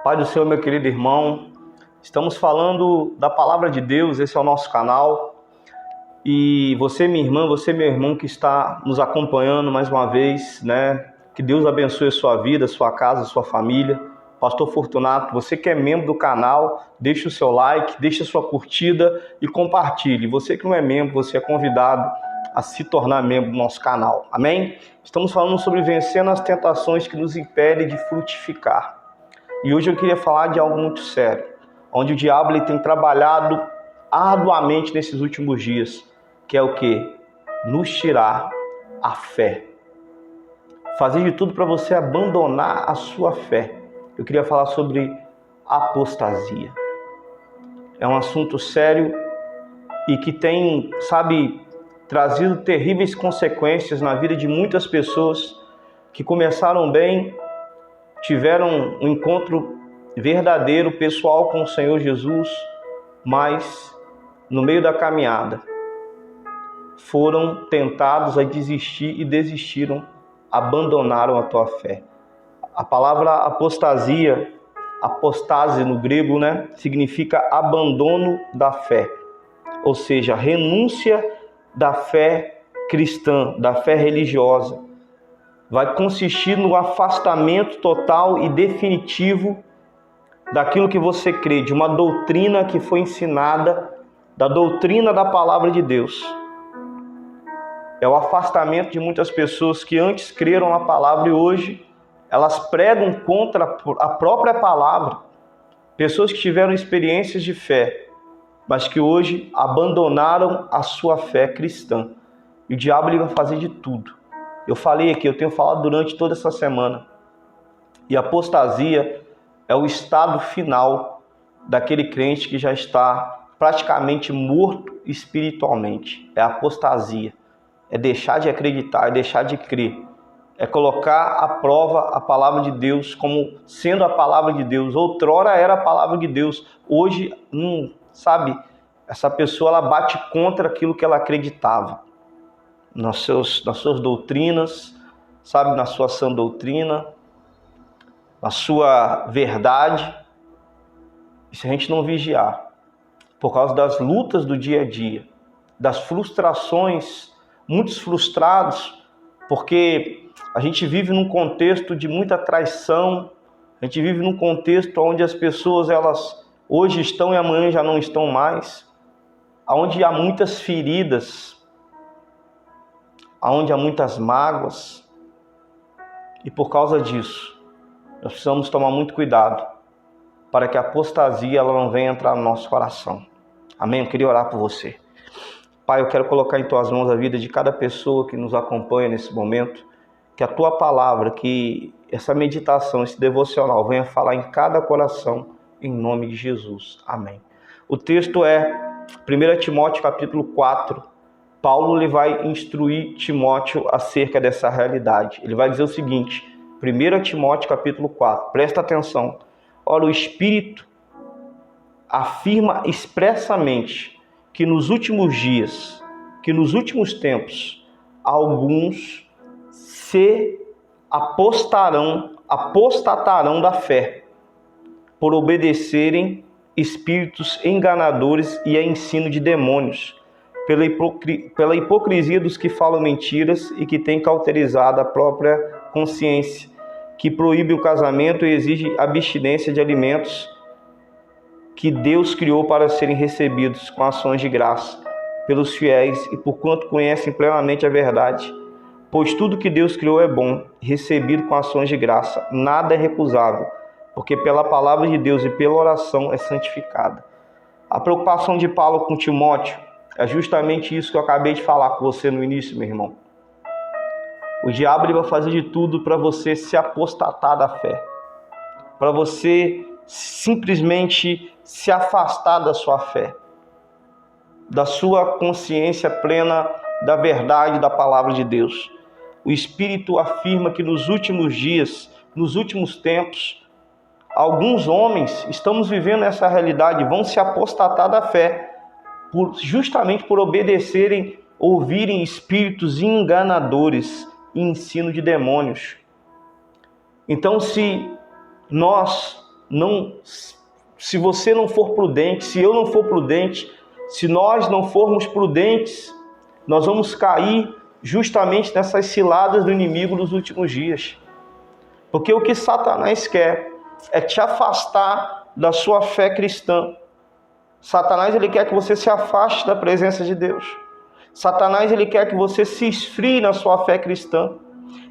Paz do Senhor, meu querido irmão. Estamos falando da Palavra de Deus, esse é o nosso canal. E você, minha irmã, você, meu irmão, que está nos acompanhando mais uma vez, né? Que Deus abençoe a sua vida, sua casa, sua família. Pastor Fortunato, você que é membro do canal, deixe o seu like, deixe a sua curtida e compartilhe. Você que não é membro, você é convidado a se tornar membro do nosso canal. Amém? Estamos falando sobre vencendo as tentações que nos impedem de frutificar. E hoje eu queria falar de algo muito sério, onde o diabo ele tem trabalhado arduamente nesses últimos dias, que é o quê? Nos tirar a fé. Fazer de tudo para você abandonar a sua fé. Eu queria falar sobre apostasia. É um assunto sério e que tem, trazido terríveis consequências na vida de muitas pessoas que começaram bem, tiveram um encontro verdadeiro, pessoal com o Senhor Jesus, mas no meio da caminhada foram tentados a desistir e desistiram, abandonaram a tua fé. A palavra apostasia, apostase no grego, significa abandono da fé, ou seja, renúncia da fé cristã, da fé religiosa. Vai consistir no afastamento total e definitivo daquilo que você crê, de uma doutrina que foi ensinada, da doutrina da palavra de Deus. É o afastamento de muitas pessoas que antes creram na palavra e hoje elas pregam contra a própria palavra. Pessoas que tiveram experiências de fé, mas que hoje abandonaram a sua fé cristã. E o diabo ele vai fazer de tudo. Eu falei aqui, eu tenho falado durante toda essa semana. E a apostasia é o estado final daquele crente que já está praticamente morto espiritualmente. É a apostasia. É deixar de acreditar, é deixar de crer. É colocar à prova a palavra de Deus como sendo a palavra de Deus. Outrora era a palavra de Deus. Hoje, essa pessoa ela bate contra aquilo que ela acreditava. Nas suas doutrinas, na sua sã doutrina, na sua verdade. E se a gente não vigiar, por causa das lutas do dia a dia, das frustrações, muitos frustrados, porque a gente vive num contexto de muita traição, a gente vive num contexto onde as pessoas elas hoje estão e amanhã já não estão mais, onde há muitas feridas, onde há muitas mágoas, e por causa disso, nós precisamos tomar muito cuidado para que a apostasia ela não venha entrar no nosso coração. Amém? Eu queria orar por você. Pai, eu quero colocar em tuas mãos a vida de cada pessoa que nos acompanha nesse momento, que a tua palavra, que essa meditação, esse devocional venha falar em cada coração, em nome de Jesus. Amém. O texto é 1 Timóteo capítulo 4. Paulo ele vai instruir Timóteo acerca dessa realidade. Ele vai dizer o seguinte, 1 Timóteo capítulo 4, presta atenção. Ora, o Espírito afirma expressamente que nos últimos dias, que nos últimos tempos, alguns se apostatarão da fé, por obedecerem espíritos enganadores e a ensino de demônios, pela hipocrisia dos que falam mentiras e que têm cauterizado a própria consciência, que proíbe o casamento e exige abstinência de alimentos que Deus criou para serem recebidos com ações de graça pelos fiéis e porquanto conhecem plenamente a verdade. Pois tudo que Deus criou é bom, recebido com ações de graça, nada é recusável, porque pela palavra de Deus e pela oração é santificada. A preocupação de Paulo com Timóteo é justamente isso que eu acabei de falar com você no início, meu irmão. O diabo ele vai fazer de tudo para você se apostatar da fé, para você simplesmente se afastar da sua fé, da sua consciência plena da verdade da palavra de Deus. O Espírito afirma que nos últimos dias, nos últimos tempos, alguns homens, estamos vivendo essa realidade, vão se apostatar da fé, justamente por obedecerem, ouvirem espíritos enganadores e ensino de demônios. Então, se nós não, se você não for prudente, se eu não for prudente, se nós não formos prudentes, nós vamos cair justamente nessas ciladas do inimigo nos últimos dias. Porque o que Satanás quer é te afastar da sua fé cristã. Satanás, ele quer que você se afaste da presença de Deus. Satanás, ele quer que você se esfrie na sua fé cristã.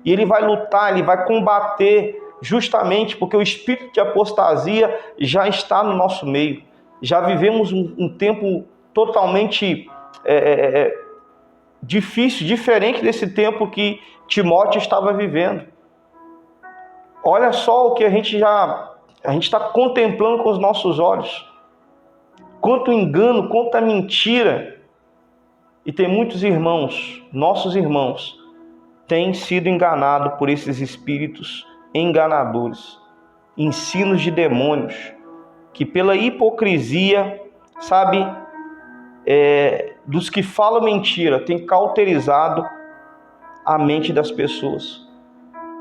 E ele vai lutar, ele vai combater justamente porque o espírito de apostasia já está no nosso meio. Já vivemos um tempo totalmente difícil, diferente desse tempo que Timóteo estava vivendo. Olha só o que a gente está contemplando com os nossos olhos. Quanto engano, quanta mentira. E tem muitos irmãos, nossos irmãos, têm sido enganados por esses espíritos enganadores, ensinos de demônios, que pela hipocrisia, dos que falam mentira, tem cauterizado a mente das pessoas,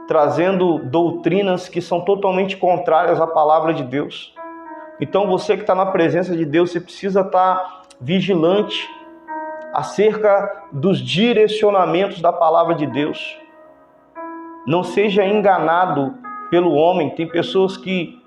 trazendo doutrinas que são totalmente contrárias à palavra de Deus. Então você que está na presença de Deus, você precisa estar vigilante acerca dos direcionamentos da palavra de Deus. Não seja enganado pelo homem. Tem pessoas que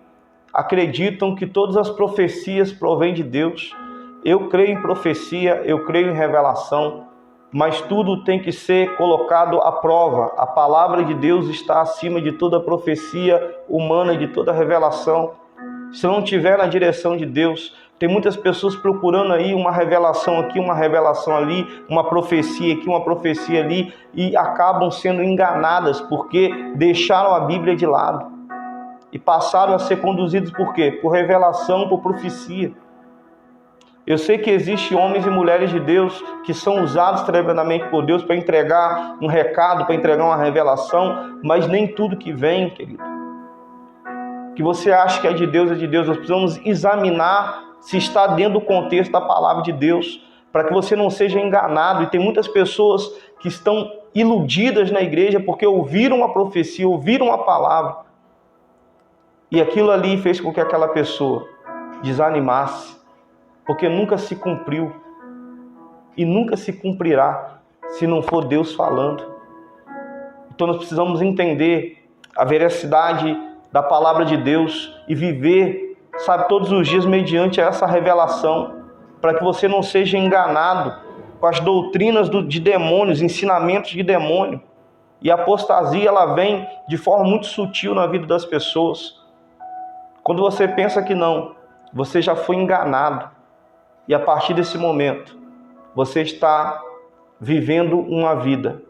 acreditam que todas as profecias provêm de Deus. Eu creio em profecia, eu creio em revelação, mas tudo tem que ser colocado à prova. A palavra de Deus está acima de toda profecia humana e de toda revelação. Se não estiver na direção de Deus, tem muitas pessoas procurando aí uma revelação aqui, uma revelação ali, uma profecia aqui, uma profecia ali, e acabam sendo enganadas porque deixaram a Bíblia de lado e passaram a ser conduzidos por quê? Por revelação, por profecia. Eu sei que existem homens e mulheres de Deus que são usados tremendamente por Deus para entregar um recado, para entregar uma revelação, mas nem tudo que vem, querido, que você acha que é de Deus, é de Deus. Nós precisamos examinar se está dentro do contexto da palavra de Deus, para que você não seja enganado. E tem muitas pessoas que estão iludidas na igreja porque ouviram uma profecia, ouviram uma palavra, e aquilo ali fez com que aquela pessoa desanimasse, porque nunca se cumpriu e nunca se cumprirá se não for Deus falando. Então nós precisamos entender a veracidade da palavra de Deus e viver, todos os dias mediante essa revelação, para que você não seja enganado com as doutrinas de demônios, ensinamentos de demônio. E a apostasia, ela vem de forma muito sutil na vida das pessoas. Quando você pensa que não, você já foi enganado. E a partir desse momento, você está vivendo uma vida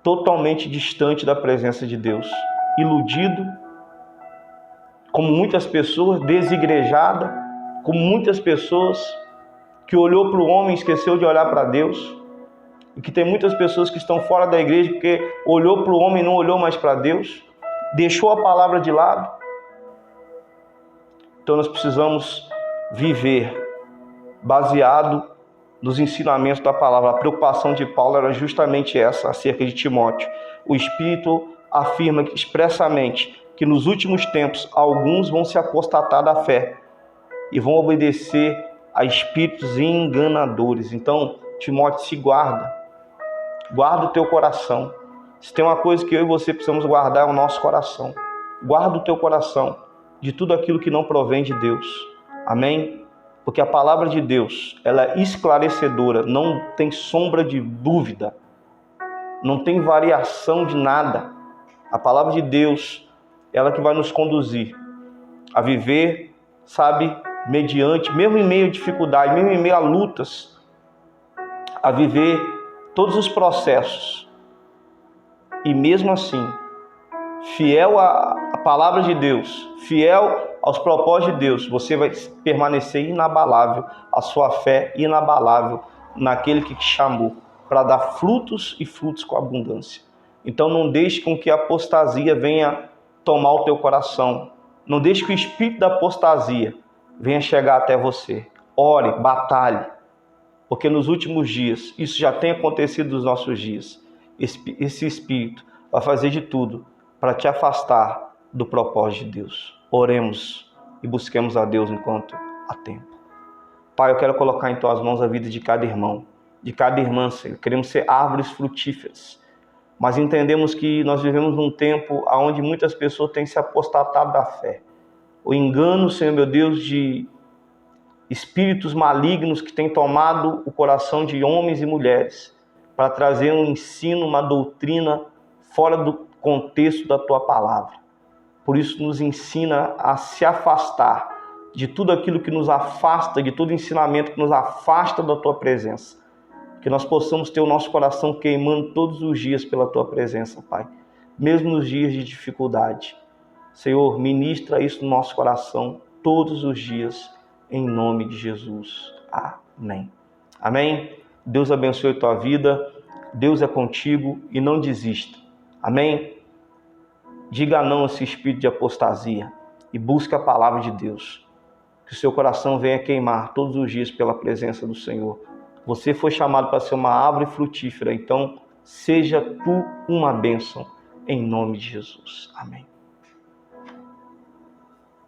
totalmente distante da presença de Deus, iludido, como muitas pessoas, desigrejada, como muitas pessoas que olhou para o homem e esqueceu de olhar para Deus, e que tem muitas pessoas que estão fora da igreja porque olhou para o homem e não olhou mais para Deus, deixou a palavra de lado. Então nós precisamos viver baseado nos ensinamentos da palavra. A preocupação de Paulo era justamente essa, acerca de Timóteo. O Espírito afirma expressamente que nos últimos tempos alguns vão se apostatar da fé e vão obedecer a espíritos enganadores. Então, Timóteo, se guarda o teu coração. Se tem uma coisa que eu e você precisamos guardar, é o nosso coração. Guarda o teu coração de tudo aquilo que não provém de Deus. Amém? Porque a palavra de Deus, ela é esclarecedora, não tem sombra de dúvida, não tem variação de nada. A palavra de Deus, ela que vai nos conduzir a viver, mediante, mesmo em meio a dificuldade, mesmo em meio a lutas, a viver todos os processos. E mesmo assim, fiel à palavra de Deus, fiel aos propósitos de Deus, você vai permanecer inabalável, a sua fé inabalável naquele que te chamou para dar frutos e frutos com abundância. Então não deixe com que a apostasia venha tomar o teu coração. Não deixe que o espírito da apostasia venha chegar até você. Ore, batalhe, porque nos últimos dias, isso já tem acontecido nos nossos dias, esse espírito vai fazer de tudo para te afastar do propósito de Deus. Oremos e busquemos a Deus enquanto há tempo. Pai, eu quero colocar em Tuas mãos a vida de cada irmão, de cada irmã, Senhor. Queremos ser árvores frutíferas, mas entendemos que nós vivemos num tempo onde muitas pessoas têm se apostatado da fé. O engano, Senhor meu Deus, de espíritos malignos que têm tomado o coração de homens e mulheres para trazer um ensino, uma doutrina fora do contexto da Tua palavra. Por isso nos ensina a se afastar de tudo aquilo que nos afasta, de todo ensinamento que nos afasta da Tua presença. Que nós possamos ter o nosso coração queimando todos os dias pela Tua presença, Pai. Mesmo nos dias de dificuldade. Senhor, ministra isso no nosso coração todos os dias, em nome de Jesus. Amém. Amém? Deus abençoe a tua vida. Deus é contigo e não desista. Amém? Diga não a esse espírito de apostasia e busque a palavra de Deus. Que o seu coração venha queimar todos os dias pela presença do Senhor. Você foi chamado para ser uma árvore frutífera, então seja tu uma bênção em nome de Jesus. Amém.